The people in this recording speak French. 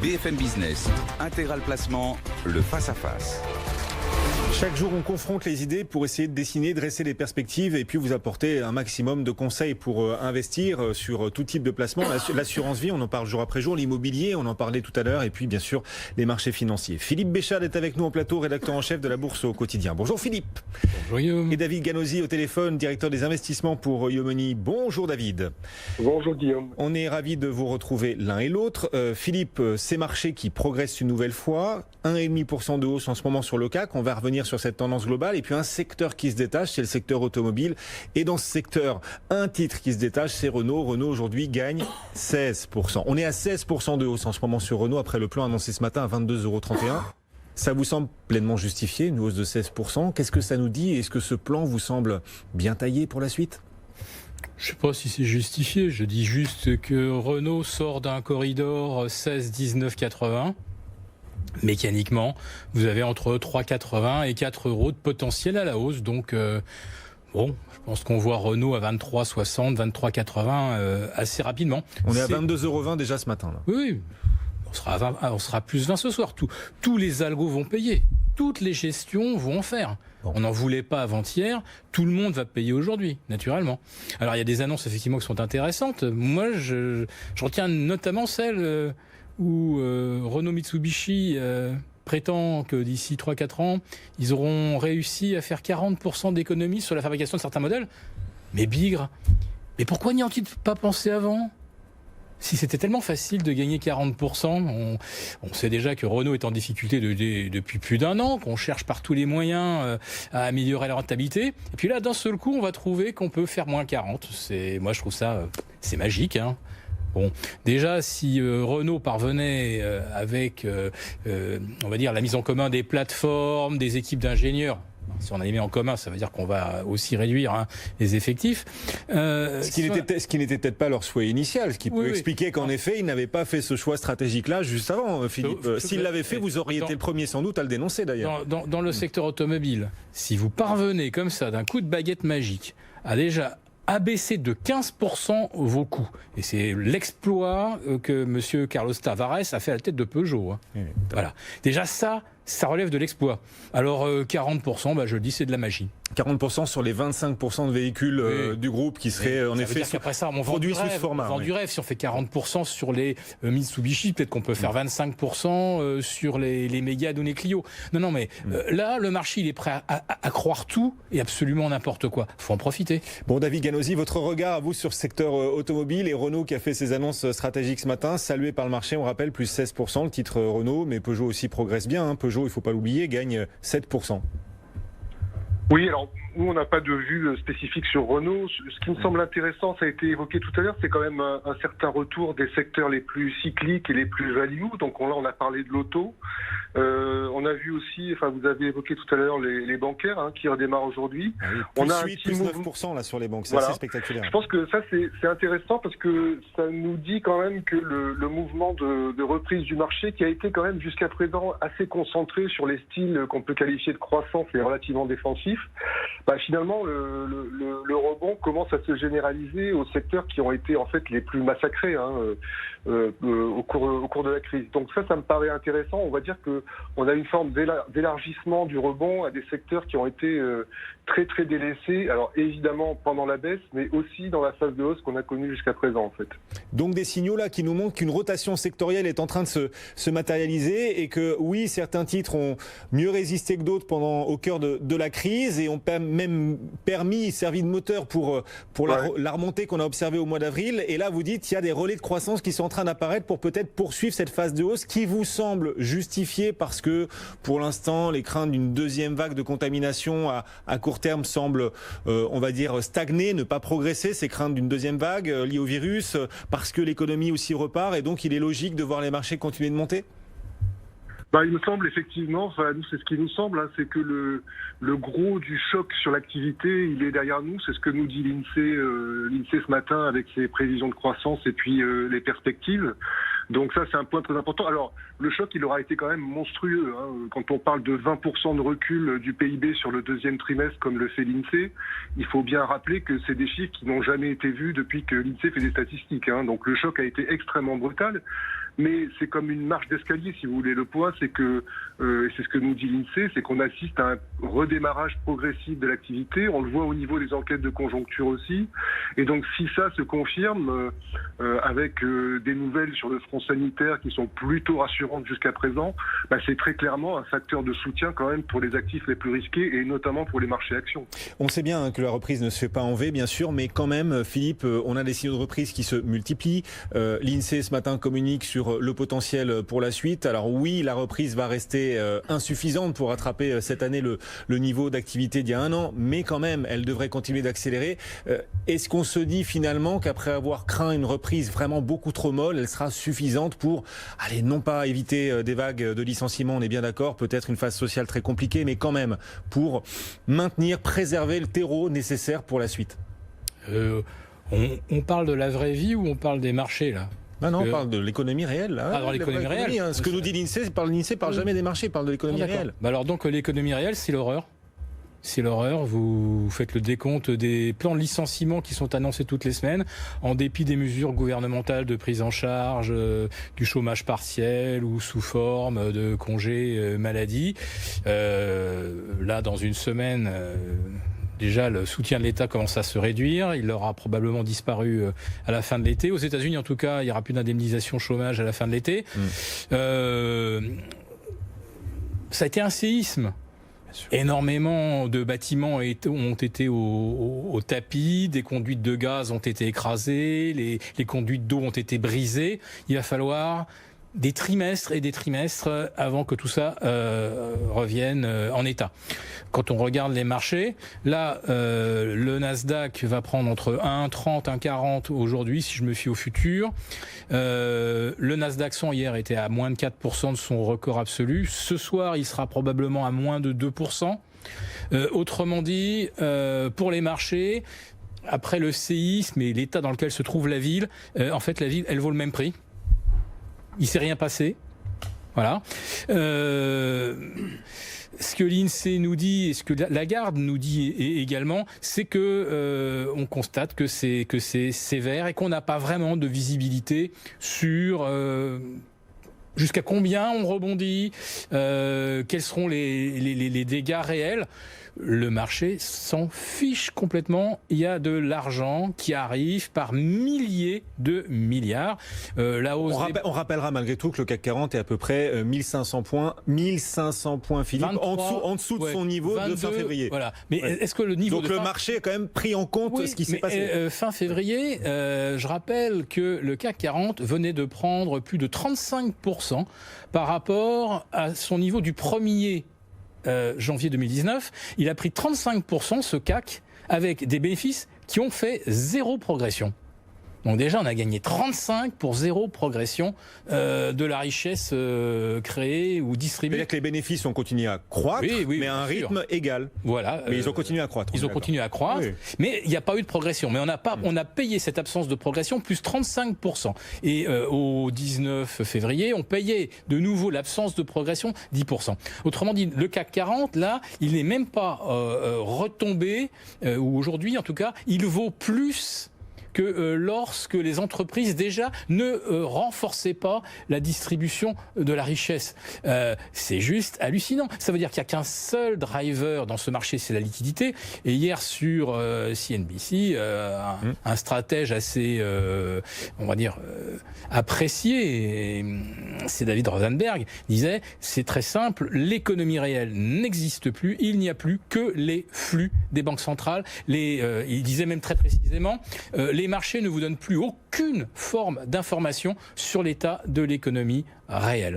BFM Business, Intégral Placement, le face-à-face. Chaque jour, on confronte les idées pour essayer de dessiner, dresser les perspectives et puis vous apporter un maximum de conseils pour investir sur tout type de placement. L'assurance vie, on en parle jour après jour. L'immobilier, on en parlait tout à l'heure. Et puis, bien sûr, les marchés financiers. Philippe Béchade est avec nous en plateau, rédacteur en chef de la Bourse au quotidien. Bonjour Philippe. Bonjour Guillaume. Et David Ganosi au téléphone, directeur des investissements pour Yomoni. Bonjour David. Bonjour Guillaume. On est ravis de vous retrouver l'un et l'autre. Philippe, ces marchés qui progressent une nouvelle fois, 1,5% de hausse en ce moment sur le CAC. On va revenir sur cette tendance globale. Et puis un secteur qui se détache, c'est le secteur automobile. Et dans ce secteur, un titre qui se détache, c'est Renault. Renault aujourd'hui gagne 16%. On est à 16% de hausse en ce moment sur Renault après le plan annoncé ce matin à 22,31 €. Ça vous semble pleinement justifié, une hausse de 16%? Qu'est-ce que ça nous dit? Est-ce que ce plan vous semble bien taillé pour la suite? Je ne sais pas si c'est justifié. Je dis juste que Renault sort d'un corridor 16, 19, 80. Mécaniquement, vous avez entre 3,80 et 4 € de potentiel à la hausse. Donc, je pense qu'on voit Renault à 23,60, 23,80 assez rapidement. On est à 22,20 € déjà ce matin. Là. Oui, on sera plus 20 ce soir. Tous les algos vont payer. Toutes les gestions vont en faire. Bon. On n'en voulait pas avant-hier. Tout le monde va payer aujourd'hui, naturellement. Alors, il y a des annonces effectivement qui sont intéressantes. Moi, je retiens notamment celle où Renault-Mitsubishi prétend que d'ici 3-4 ans, ils auront réussi à faire 40% d'économie sur la fabrication de certains modèles. Mais bigre, mais pourquoi n'y ont-ils pas pensé avant ? Si c'était tellement facile de gagner 40%, on sait déjà que Renault est en difficulté depuis plus d'un an, qu'on cherche par tous les moyens à améliorer la rentabilité. Et puis là, d'un seul coup, on va trouver qu'on peut faire moins 40. Moi, je trouve ça, c'est magique, hein. Bon, déjà, si Renault parvenait avec, on va dire, la mise en commun des plateformes, des équipes d'ingénieurs, si on a les mis en commun, ça veut dire qu'on va aussi réduire les effectifs. Ce qui n'était peut-être pas leur souhait initial, ce qui peut expliquer qu'en effet, ils n'avaient pas fait ce choix stratégique-là juste avant, Philippe. S'ils l'avaient fait, vous auriez été le premier sans doute à le dénoncer d'ailleurs. Dans le secteur automobile, si vous parvenez comme ça, d'un coup de baguette magique, à déjà abaisser de 15% vos coûts. Et c'est l'exploit que M. Carlos Tavares a fait à la tête de Peugeot. Hein. Oui, voilà. Déjà ça relève de l'exploit. Alors 40%, je le dis, c'est de la magie. 40% sur les 25% de véhicules du groupe qui seraient en effet produits sous ce format. On vend du rêve. Si on fait 40% sur les Mitsubishi, peut-être qu'on peut faire 25% sur les Mégane ou les Clio. Non, mais là, le marché, il est prêt à croire tout et absolument n'importe quoi. Il faut en profiter. Bon, David Ganosi, votre regard à vous sur ce secteur automobile et Renault qui a fait ses annonces stratégiques ce matin, salué par le marché, on rappelle, plus 16%, le titre Renault, mais Peugeot aussi progresse bien. Hein. Peugeot, il ne faut pas l'oublier, gagne 7%. Oui, alors nous on n'a pas de vue spécifique sur Renault. Ce qui me semble intéressant, ça a été évoqué tout à l'heure, c'est quand même un certain retour des secteurs les plus cycliques et les plus value. Donc là on a parlé de l'auto. On a vu aussi, vous avez évoqué tout à l'heure les bancaires qui redémarrent aujourd'hui. Ah oui, on a plus 9% là sur les banques, c'est assez spectaculaire. Je pense que ça c'est intéressant parce que ça nous dit quand même que le mouvement de reprise du marché qui a été quand même jusqu'à présent assez concentré sur les styles qu'on peut qualifier de croissance et relativement défensifs, finalement le rebond commence à se généraliser aux secteurs qui ont été en fait les plus massacrés au cours de la crise. Donc ça me paraît intéressant. On va dire que on a une forme d'élargissement du rebond à des secteurs qui ont été très très délaissés. Alors évidemment pendant la baisse, mais aussi dans la phase de hausse qu'on a connue jusqu'à présent en fait. Donc des signaux là qui nous montrent qu'une rotation sectorielle est en train de se matérialiser et que oui, certains titres ont mieux résisté que d'autres au cœur de la crise et ont même servi de moteur pour la remontée qu'on a observée au mois d'avril. Et là vous dites qu'il y a des relais de croissance qui sont en train d'apparaître pour peut-être poursuivre cette phase de hausse qui vous semble justifiée parce que pour l'instant les craintes d'une deuxième vague de contamination à court terme semblent on va dire stagner, ne pas progresser, ces craintes d'une deuxième vague liée au virus parce que l'économie aussi repart et donc il est logique de voir les marchés continuer de monter? Il me semble effectivement, nous c'est ce qui nous semble, c'est que le gros du choc sur l'activité, il est derrière nous. C'est ce que nous dit l'INSEE ce matin avec ses prévisions de croissance et puis les perspectives. Donc ça, c'est un point très important. Alors, le choc, il aura été quand même monstrueux. Quand on parle de 20% de recul du PIB sur le deuxième trimestre, comme le fait l'INSEE, il faut bien rappeler que c'est des chiffres qui n'ont jamais été vus depuis que l'INSEE fait des statistiques. Donc le choc a été extrêmement brutal. mais c'est comme une marche d'escalier, si vous voulez. Le point, c'est que, et c'est ce que nous dit l'INSEE, c'est qu'on assiste à un redémarrage progressif de l'activité. On le voit au niveau des enquêtes de conjoncture aussi. Et donc, si ça se confirme, avec des nouvelles sur le front sanitaire qui sont plutôt rassurantes jusqu'à présent, c'est très clairement un facteur de soutien quand même pour les actifs les plus risqués et notamment pour les marchés actions. On sait bien que la reprise ne se fait pas en V, bien sûr, mais quand même, Philippe, on a des signaux de reprise qui se multiplient. L'INSEE ce matin communique sur le potentiel pour la suite. Alors oui, la reprise va rester insuffisante pour rattraper cette année le niveau d'activité d'il y a un an, mais quand même, elle devrait continuer d'accélérer. Est-ce qu'on se dit finalement qu'après avoir craint une reprise vraiment beaucoup trop molle, elle sera suffisante pour, allez, non pas éviter des vagues de licenciements, on est bien d'accord, peut-être une phase sociale très compliquée, mais quand même pour maintenir, préserver le terreau nécessaire pour la suite? On parle de la vraie vie ou on parle des marchés là? Non, on parle de l'économie réelle. Là. Dans l'économie réelle. Ce que nous dit l'INSEE, l'INSEE parle jamais des marchés, parle de l'économie réelle. Alors donc l'économie réelle, c'est l'horreur. C'est l'horreur. Vous faites le décompte des plans de licenciement qui sont annoncés toutes les semaines, en dépit des mesures gouvernementales de prise en charge du chômage partiel ou sous forme de congé maladie. Là, dans une semaine... Déjà, le soutien de l'État commence à se réduire. Il aura probablement disparu à la fin de l'été. Aux États-Unis, en tout cas, il n'y aura plus d'indemnisation chômage à la fin de l'été. Ça a été un séisme. Énormément de bâtiments ont été au tapis, des conduites de gaz ont été écrasées, les conduites d'eau ont été brisées. Il va falloir des trimestres et des trimestres avant que tout ça revienne en état. Quand on regarde les marchés, là, le Nasdaq va prendre entre 1,30 et 1,40 aujourd'hui, si je me fie au futur. Le Nasdaq 100 hier était à moins de 4% de son record absolu. Ce soir, il sera probablement à moins de 2%. Autrement dit, pour les marchés, après le séisme et l'état dans lequel se trouve la ville, en fait, la ville, elle vaut le même prix. Il s'est rien passé. Voilà. Ce que l'INSEE nous dit et ce que Lagarde nous dit également, c'est que on constate que c'est sévère et qu'on n'a pas vraiment de visibilité sur jusqu'à combien on rebondit, quels seront les dégâts réels. Le marché s'en fiche complètement. Il y a de l'argent qui arrive par milliers de milliards. La hausse on rappellera malgré tout que le CAC 40 est à peu près 1500 points. 1500 points, Philippe, 23, en dessous de son niveau 22, de fin février. Voilà. Mais est-ce que le niveau donc le marché a quand même pris en compte ce qui s'est passé fin février, je rappelle que le CAC 40 venait de prendre plus de 35% par rapport à son niveau du 1er janvier 2019, il a pris 35% ce CAC avec des bénéfices qui ont fait zéro progression. Donc déjà, on a gagné 35 pour zéro progression de la richesse créée ou distribuée. C'est-à-dire que les bénéfices ont continué à croître, mais à un rythme égal. Voilà. Mais ils ont continué à croître. Ils ont continué à croître, mais il n'y a pas eu de progression. Mais on a payé cette absence de progression plus 35%. Et au 19 février, on payait de nouveau l'absence de progression 10%. Autrement dit, le CAC 40, là, il n'est même pas retombé, ou aujourd'hui en tout cas, il vaut plus que lorsque les entreprises déjà ne renforçaient pas la distribution de la richesse. C'est juste hallucinant. Ça veut dire qu'il n'y a qu'un seul driver dans ce marché, c'est la liquidité. Et hier sur CNBC, un stratège assez, on va dire, apprécié, c'est David Rosenberg, disait, c'est très simple, l'économie réelle n'existe plus, il n'y a plus que les flux des banques centrales. Il disait même très précisément, les marchés ne vous donnent plus aucune forme d'information sur l'état de l'économie réelle.